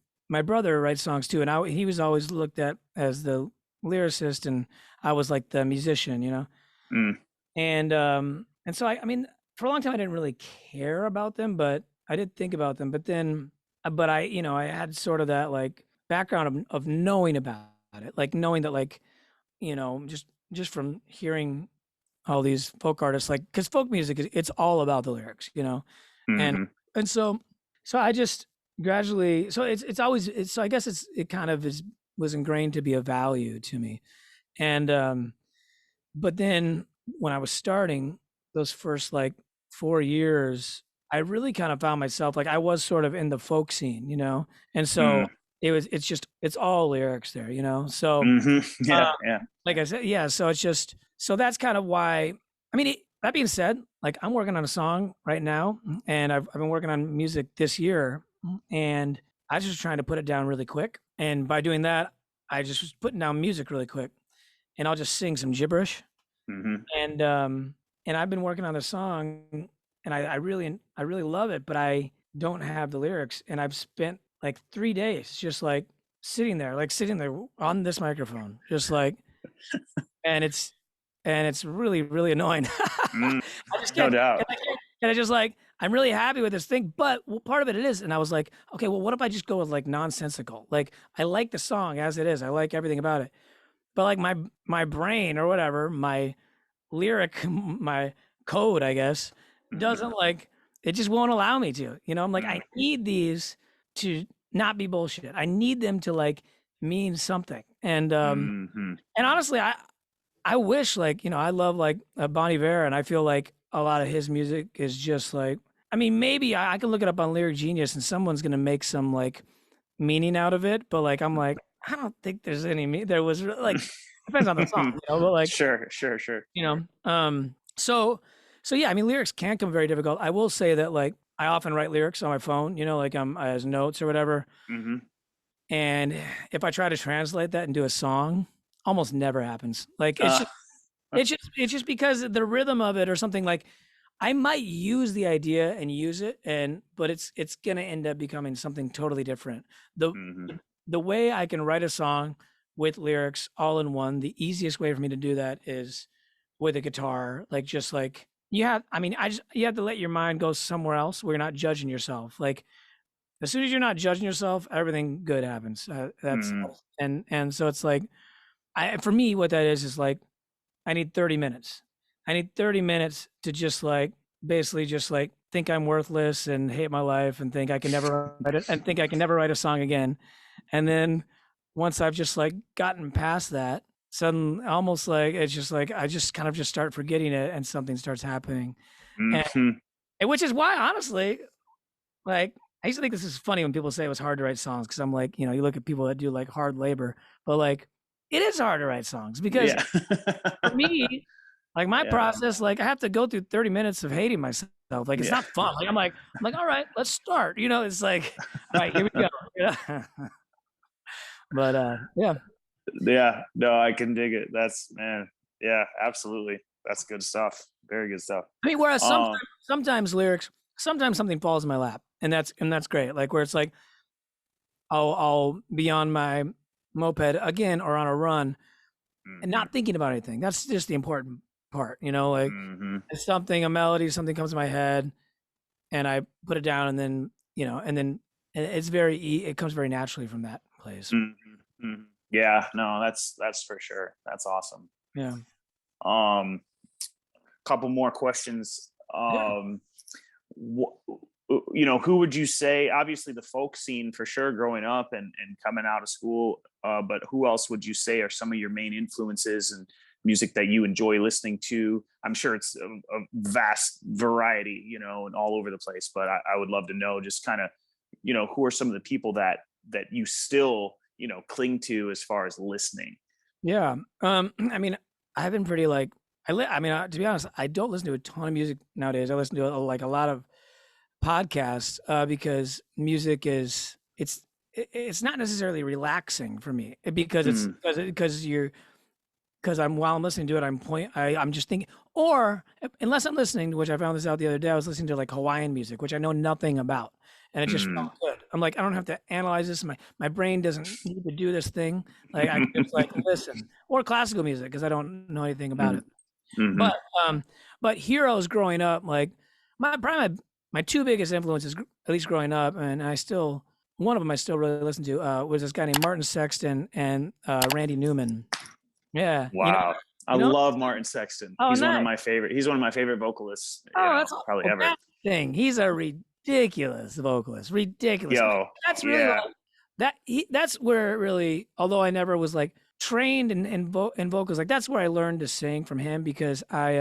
brother writes songs too, and he was always looked at as the lyricist, and I was like the musician. Mm. And so I mean, for a long time I didn't really care about them, but I did think about them. But then, but I had sort of that like background of knowing about it, like knowing that like just just from hearing all these folk artists, like, because folk music it's all about the lyrics, you know, and Mm-hmm. and so I just gradually, so it's always it's so I guess it kind of is was ingrained to be a value to me, and but then when I was starting those first like 4 years, I really kind of found myself like I was sort of in the folk scene, you know, and so it's all lyrics there, you know, so. Mm-hmm. Uh, Yeah. Yeah. like I said, yeah, so it's just so that's kind of why I mean, that being said, like, I'm working on a song right now, and I've been working on music this year, and I was just trying to put it down really quick, and by doing that, I just was putting down music really quick, and I'll just sing some gibberish, Mm-hmm. and, um, and I've been working on the song, and I really love it, but I don't have the lyrics, and I've spent, like, 3 days just, like, sitting there on this microphone, just, like and it's really, really annoying. Mm, I just no can't doubt. and I just, like I'm really happy with this thing, but well, part of it is and I was like, "Okay, well, what if I just go with, like, nonsensical?" Like, I like the song as it is, I like everything about it, but, like, my brain or whatever, my lyric, my code, I guess, Mm-hmm. doesn't, like it just won't allow me to, you know? I'm like, I Mm-hmm. need these to not be bullshit. I need them to, like, mean something, Mm-hmm. and honestly, I wish, like, you know, I love, like, Bon Iver, and I feel like a lot of his music is just like I mean, maybe I can look it up on Lyric Genius and someone's gonna make some, like, meaning out of it, but, like, I'm like, I don't think there's any there was like, depends on the song, you know, but, like, Sure. Sure. Sure. you know, so yeah, I mean, lyrics can come very difficult. I will say that, like, I often write lyrics on my phone, you know, like, as notes or whatever, Mm-hmm. and if I try to translate that into a song, almost never happens. Like, Uh, it's just because the rhythm of it or something like I might use the idea and use it but it's gonna end up becoming something totally different. The mm-hmm. the way I can write a song with lyrics all in one, the easiest way for me to do that is with a guitar. Like just like you have I mean, I just you have to let your mind go somewhere else where you're not judging yourself. Like as soon as you're not judging yourself, everything good happens. That's Mm-hmm. and so it's like I for me what that is like I need 30 minutes. I need 30 minutes to just like basically just like think I'm worthless and hate my life and think I can never write it and think I can never write a song again. And then once I've just like gotten past that, sudden almost like it's just like I just kind of just start forgetting it and something starts happening. And, Mm-hmm. and which is why honestly, like I used to think this is funny when people say it was hard to write songs because I'm like, you know, you look at people that do like hard labor, but like it is hard to write songs because Yeah. for me, like my Yeah. process, like I have to go through 30 minutes of hating myself. Like it's Yeah. not fun. Like I'm like, all right, let's start. You know, it's like, all right, here we go. Yeah. But yeah. Yeah. No, I can dig it. That's man. Yeah, absolutely. That's good stuff. Very good stuff. I mean, whereas Um, sometimes lyrics, sometimes something falls in my lap, and that's great. Like where it's like I'll be on my moped again or on a run and mm-hmm. not thinking about anything. That's just the important part, you know, like Mm-hmm. it's something, a melody, something comes to my head and I put it down and then, you know, and then and it's it comes very naturally from that place. Mm-hmm. Mm-hmm. Yeah, no, that's for sure. That's awesome. Yeah. Um, couple more questions. Yeah. Wh- you know, who would you say? Obviously, the folk scene for sure, growing up and coming out of school. But who else would you say are some of your main influences and music that you enjoy listening to? I'm sure it's a vast variety, you know, and all over the place. But I would love to know just kind of, you know, who are some of the people that you still, you know, cling to as far as listening. Yeah. I mean, I've been pretty like I mean, to be honest, I don't listen to a ton of music nowadays. I listen to like a lot of podcasts because music is it's not necessarily relaxing for me because it's Mm, because you're because I'm while I'm listening to it, I'm just thinking, or unless I'm listening, which I found this out the other day, I was listening to like Hawaiian music, which I know nothing about, and it just felt mm. good. I'm like, I don't have to analyze this. My brain doesn't need to do this thing. Like I can just like listen, or classical music because I don't know anything about Mm, it. mhm, But um, but heroes growing up, like probably my two biggest influences, at least growing up, and I still one of them I still really listen to was this guy named Martin Sexton and Randy Newman. Yeah, you know, wow. I You know? love Martin Sexton. Oh, He's one of nice. my favorite. He's one of my favorite vocalists, Oh, that's probably well, ever. that's the thing. He's a ridiculous vocalist. Ridiculous. I mean, Yo, that's really yeah. like that's where it really, although I never was like trained in vocals, like that's where I learned to sing from him because I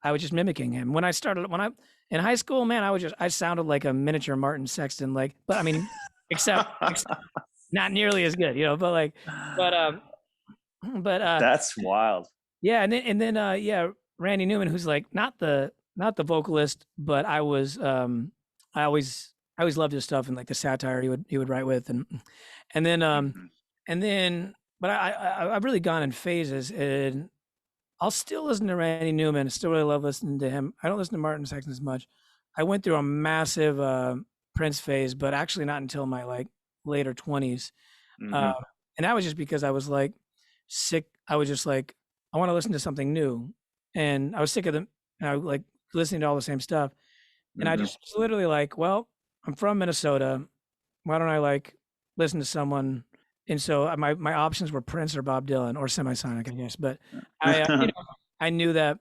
was just mimicking him. When I in high school, man, I sounded like a miniature Martin Sexton, like, but I mean, except not nearly as good, but but That's wild. yeah, yeah, Randy Newman, who's like not the vocalist, but I always loved his stuff and like the satire he would write with, and then Mhm. and then but I've really gone in phases, and I'll still listen to Randy Newman. I still really love listening to him. I don't listen to Martin Sexton as much. I went through a massive Prince phase, but actually not until my like later 20s. Um, Mhm. and that was just because I was like sick. I was just like, I want to listen to something new. And I was sick of them. And I like listening to all the same stuff. And I Mhm. just was literally like, well, I'm from Minnesota. Why don't I like listen to someone? And so my options were Prince or Bob Dylan or Semisonic, I guess. But I knew that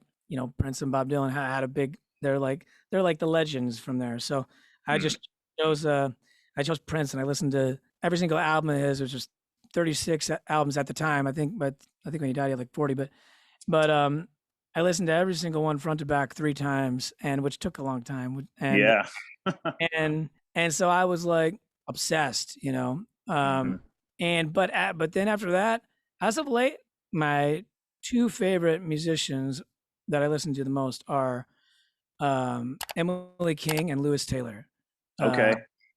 Prince and Bob Dylan had a big. They're like the legends from there. So I Mm. just chose I chose Prince, and I listened to every single album of his. It was just 36 albums at the time, I think. But I think when he died, he had like 40. But I listened to every single one front to back 3 times, and which took a long time. Yeah. And so I was like obsessed. Mhm. But then after that, as of late, my two favorite musicians that I listen to the most are Emily King and Lewis Taylor. Uh, Okay.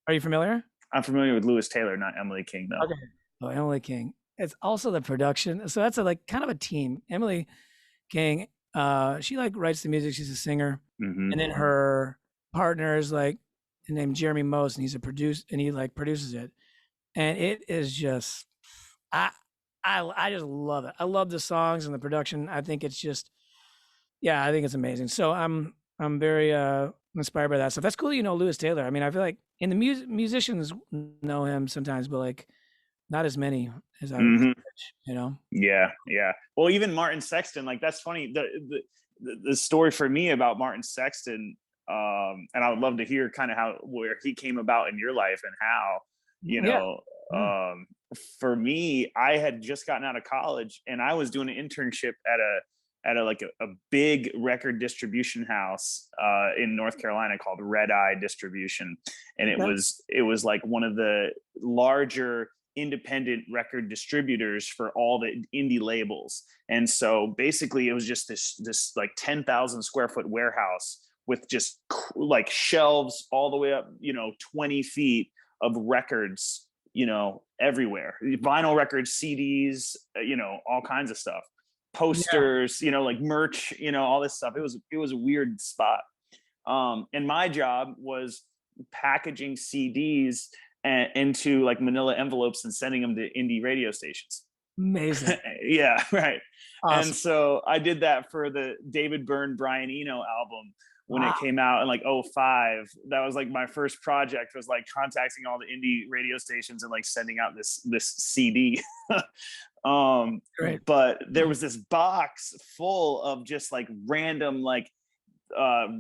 are you familiar? I'm familiar with Lewis Taylor, not Emily King, though. Okay. Oh, Emily King. It's also the production. So that's a like kind of a team. Emily King, she like writes the music. She's a singer, Hmm. and then her partner is like named Jeremy Most, and he like produces it, and it is just I I just love it. I love the songs and the production. I think it's just yeah, I think it's amazing. So I'm very inspired by that stuff. That's cool. Lewis Taylor. I mean, I feel like in the musicians know him sometimes, but like not as many as I would. Hmm. You know. Yeah, yeah. Well, even Martin Sexton, like that's funny. The story for me about Martin Sexton, and I would love to hear kind of how where he came about in your life and how, you Yeah. know, Yeah. for me, I had just gotten out of college and I was doing an internship at a big record distribution house in North Carolina called Red Eye Distribution, and it Okay. was like one of the larger independent record distributors for all the indie labels. And so basically it was just this like 10,000 square foot warehouse with just like shelves all the way up 20 feet of records everywhere, vinyl records, CDs, all kinds of stuff, Yeah. posters, like merch, all this stuff. It was a weird spot. And my job was packaging CDs into like manila envelopes and sending them to indie radio stations. Amazing. Yeah, right. And Awesome. so I did that for the David Byrne Brian Eno album when Wow. it came out in like '05. That was like my first project, was like contacting all the indie radio stations and like sending out this CD. um Great. but there was this box full of just like random like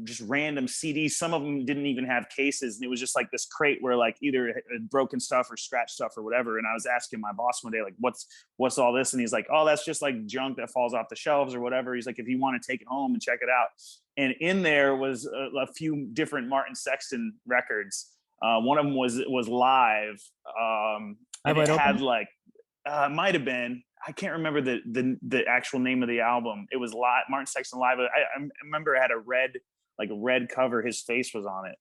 just random CDs. Some of them didn't even have cases, and it was just like this crate where like either it had broken stuff or scratched stuff or whatever. And I was asking my boss one day, like, what's all this? And he's like, oh, that's just like junk that falls off the shelves or whatever. He's like, if you want to take it home and check it out. And in there was a few different Martin Sexton records. One of them was live, Have and I it had opened? like might have been. I can't remember the actual name of the album. It was live, Martin Sexton live. I remember it had a red cover. His face was on it,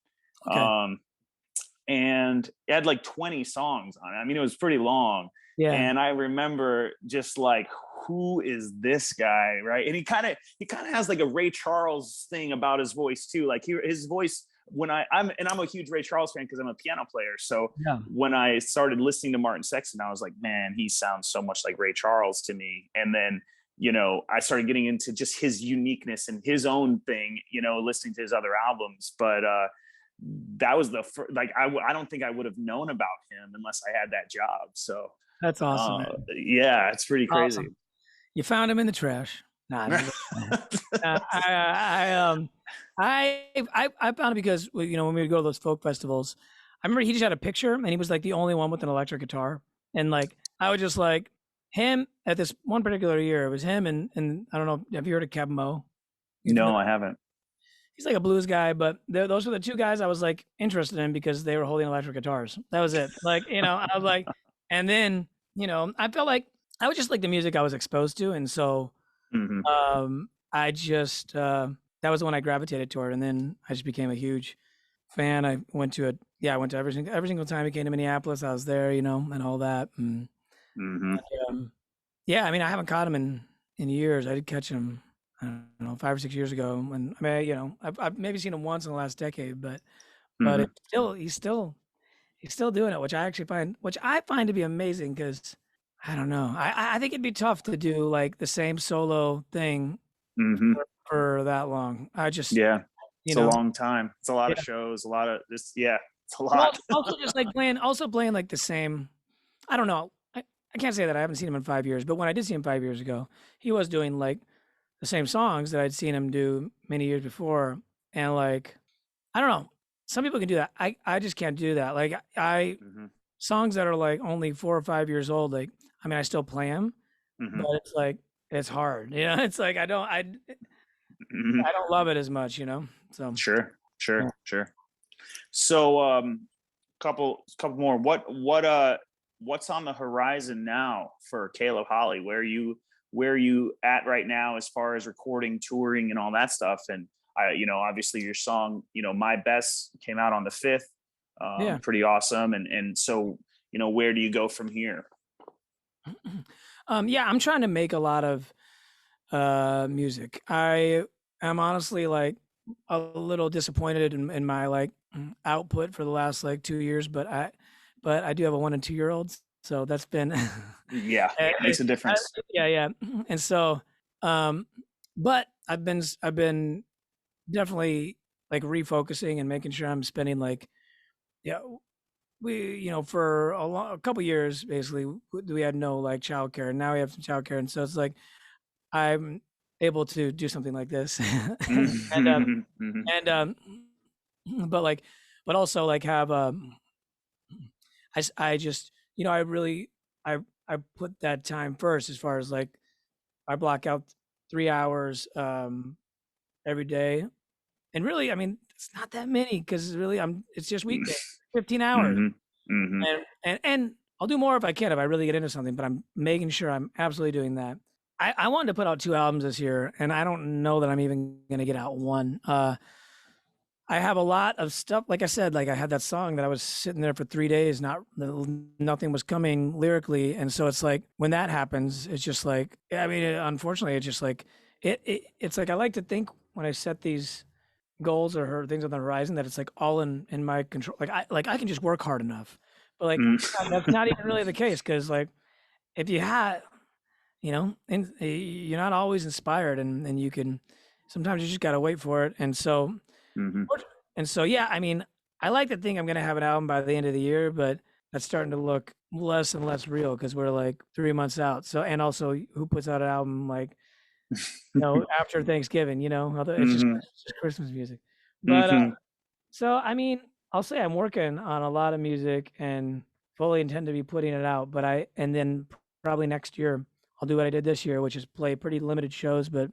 Okay. and it had like 20 songs on it. I mean, it was pretty long. Yeah. And I remember just like, who is this guy, right? And he kind of has like a Ray Charles thing about his voice too. Like his voice, when I'm a huge Ray Charles fan because I'm a piano player. So Yeah. when I started listening to Martin Sexton, I was like, man, he sounds so much like Ray Charles to me. And then I started getting into just his uniqueness and his own thing, listening to his other albums. But that was the first, like I don't think I would have known about him unless I had that job. So That's awesome, man. yeah, it's pretty crazy. Awesome. You found him in the trash. Nah, I'm just I found it because you know when we would go to those folk festivals, I remember he just had a picture and he was like the only one with an electric guitar, and like I would just like him at this one particular year. It was him and I don't know. Have you heard of Keb Mo? You No, familiar? I haven't. He's like a blues guy, but those were the two guys I was like interested in because they were holding electric guitars. That was it. Like you know, I was like, and then you know, I felt like I was just like the music I was exposed to, and so Hmm. I just that was the one I gravitated toward, and then I just became a huge fan. I went to it. Yeah, I went to every single time he came to Minneapolis. I was there, you know, and all that. And, Hmm. um, yeah, I mean, I haven't caught him in years. I did catch him, I don't know, 5 or 6 years ago. When I mean, you know, I've maybe seen him once in the last decade, but Hmm. it's still he's still doing it, which I find to be amazing because I don't know. I think it'd be tough to do like the same solo thing Hmm. for that long. I just, Yeah, you it's a know, long time. It's a lot yeah. of shows, a lot of this. Yeah, it's a And lot. also just like playing like the same. I don't know. I can't say that I haven't seen him in 5 years, but when I did see him 5 years ago, he was doing like the same songs that I'd seen him do many years before. And like, I don't know. Some people can do that. I just can't do that. Like I Hmm. songs that are like only 4 or 5 years old. Like, I mean, I still play them, Hmm. but it's like it's hard. You know, it's like Hmm. I don't love it as much. You know, so. Sure, Yeah. sure, sure. So, couple more. What's on the horizon now for Caleb Hawley? Where are you at right now as far as recording, touring, and all that stuff? And obviously your song, My Best came out on the 5th. Yeah. Pretty awesome. And so, where do you go from here? Yeah, I'm trying to make a lot of music. I am honestly like a little disappointed in my like output for the last like 2 years, but I do have a 1 and 2 year olds, so that's been Yeah, eh, makes a I- difference. yeah, yeah. And so um but I've been definitely like refocusing and making sure I'm spending like yeah, we you know for a couple years basically we had no like childcare, and now we have some childcare, and so it's like I'm able to do something like this. and Mhm. Mhm. and but like but also like have I just you know I really I I put that time first as far as like I block out 3 hours every day, and really I mean it's not that many because really it's just weekday 15 hours, Mhm. Mhm. and I'll do more if I can if I really get into something, but I'm making sure I'm absolutely doing that. I wanted to put out 2 albums this year, and I don't know that I'm even gonna get out one. I have a lot of stuff. Like I said, like I had that song that I was sitting there for 3 days, nothing was coming lyrically, and so it's like when that happens, it's just like I mean, unfortunately, it's just like it's like I like to think when I set these goals or things on the horizon that it's like all in my control. Like I can just work hard enough, but like Mm. that's not even really the case because like if you had you know, and you're not always inspired, and you can sometimes you just gotta wait for it, Mhm. and so yeah, I mean, I like to think I'm gonna have an album by the end of the year, but that's starting to look less and less real because we're like 3 months out. So and also, who puts out an album like after Thanksgiving? You know, Mhm. it's just Christmas music. But Mhm. so I mean, I'll say I'm working on a lot of music and fully intend to be putting it out. But and then probably next year I'll do what I did this year, which is play pretty limited shows. But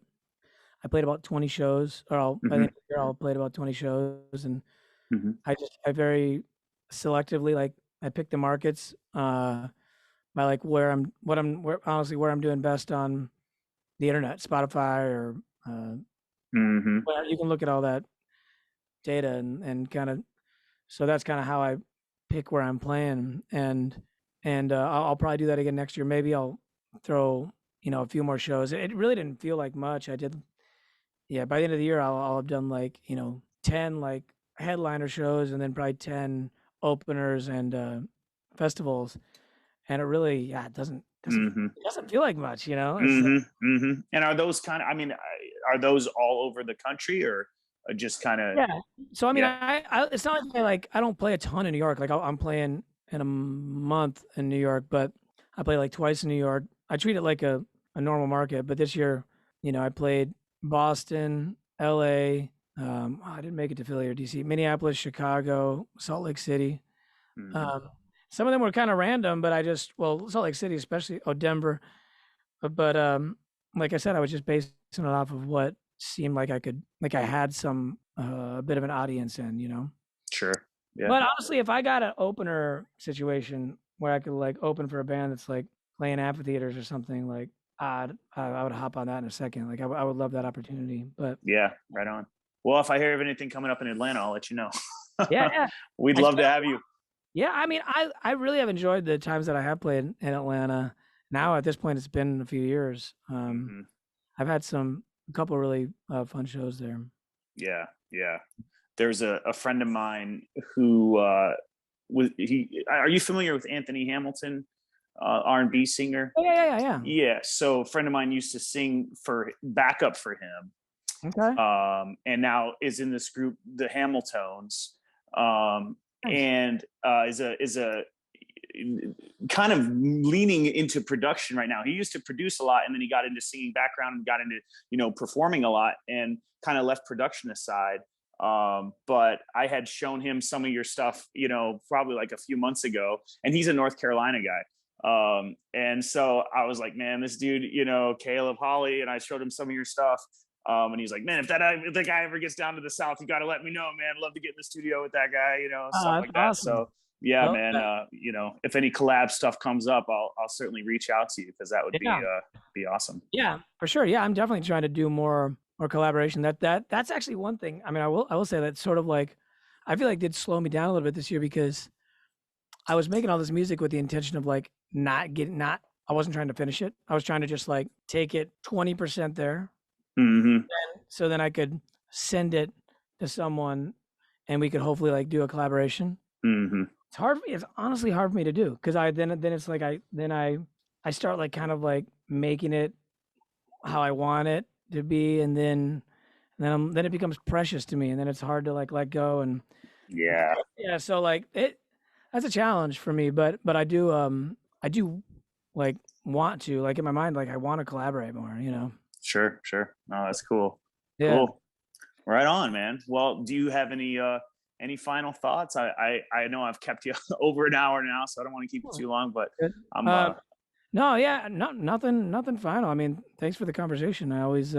I played about 20 shows, or by the end Mhm. of the year I'll played about 20 shows, and Mhm. I very selectively like I pick the markets by like where I'm doing best on the internet, Spotify or uh, Mhm. well, you can look at all that data and kind of so that's kind of how I pick where I'm playing, and I'll probably do that again next year. Maybe I'll throw a few more shows. It really didn't feel like much. I did, yeah. By the end of the year, I'll have done like 10 like headliner shows, and then probably 10 openers and festivals. And it really, yeah, Mhm. it doesn't feel like much. It's Mhm. Mhm. And are those kind of? I mean, are those all over the country or just kind of? yeah. So I mean, Yeah. I it's not like I don't play a ton in New York. Like I'm playing in a month in New York, but I play like twice in New York. I treat it like a a normal market. But this year, I played Boston, LA. I didn't make it to Philly or DC, Minneapolis, Chicago, Salt Lake City. Um, some of them were kind of random, but Salt Lake City, especially, Denver. But like I said, I was just basing it off of what seemed like I had some a bit of an audience in. Sure. Yeah. But honestly, if I got an opener situation where I could like open for a band that's like playing amphitheaters or something, like I would hop on that in a second. Like I would love that opportunity. But yeah, right on. Well, if I hear of anything coming up in Atlanta, I'll let you know. yeah. We'd love to have you. Yeah, I mean, I really have enjoyed the times that I have played in Atlanta. Now at this point, it's been a few years. I've had a couple of really fun shows there. Yeah, yeah. There's a friend of mine who are you familiar with Anthony Hamilton, R&B singer? Yeah. Yeah. So a friend of mine used to sing for backup for him. Okay. And now is in this group, the Hamiltones, Nice. and is a kind of leaning into production right now. He used to produce a lot, and then he got into singing background and got into performing a lot, and kind of left production aside. But I had shown him some of your stuff, probably like a few months ago, and he's a North Carolina guy. And so I was like, man, this dude, Caleb Hawley, and I showed him some of your stuff. And he's like, man, if the guy ever gets down to the South, you got to let me know, man. I'd love to get in the studio with that guy, stuff like that. Awesome. So yeah, well, man, if any collab stuff comes up, I'll certainly reach out to you, because that would be awesome. Yeah, for sure. Yeah, I'm definitely trying to do more collaboration. That's actually one thing. I mean, I will say that sort of like, I feel like did slow me down a little bit this year, because I was making all this music with the intention of like I wasn't trying to finish it. I was trying to just like take it 20% there. Mm-hmm. So then I could send it to someone and we could hopefully like do a collaboration. Mm-hmm. It's honestly hard for me to do, because then it's like I start like kind of like making it how I want it to be, and then it becomes precious to me, and then it's hard to like let go. And yeah, so like that's a challenge for me, but I do like want to, like in my mind, like I want to collaborate more, Sure. No, that's cool. Yeah. Cool. Right on, man. Well, do you have any final thoughts? I know I've kept you over an hour now, so I don't want to keep you too long, but I'm no, yeah, nothing final. I mean, thanks for the conversation. I always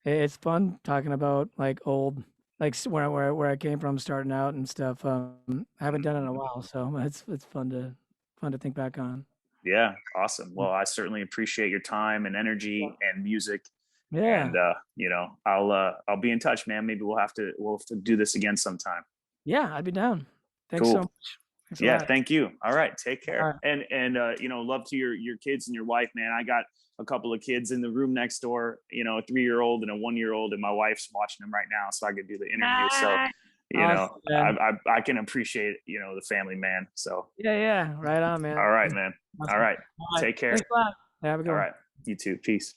it's fun talking about like old, like where I came from starting out and stuff. I haven't done it in a while, so it's fun to think back on. Yeah, awesome. Well, I certainly appreciate your time and energy and music. Yeah. And I'll be in touch, man. Maybe we'll have to do this again sometime. Yeah, I'd be down. Thanks so much. Thanks yeah, thank you. All right, take care. Right. And love to your kids and your wife, man. I got a couple of kids in the room next door, a 3-year-old and a 1-year-old, and my wife's watching them right now, so I could do the interview. So awesome, I can appreciate the family, man. So yeah, right on, man. All right, man. All right, take care. Thanks a lot. Have a good one. All right, you too. Peace.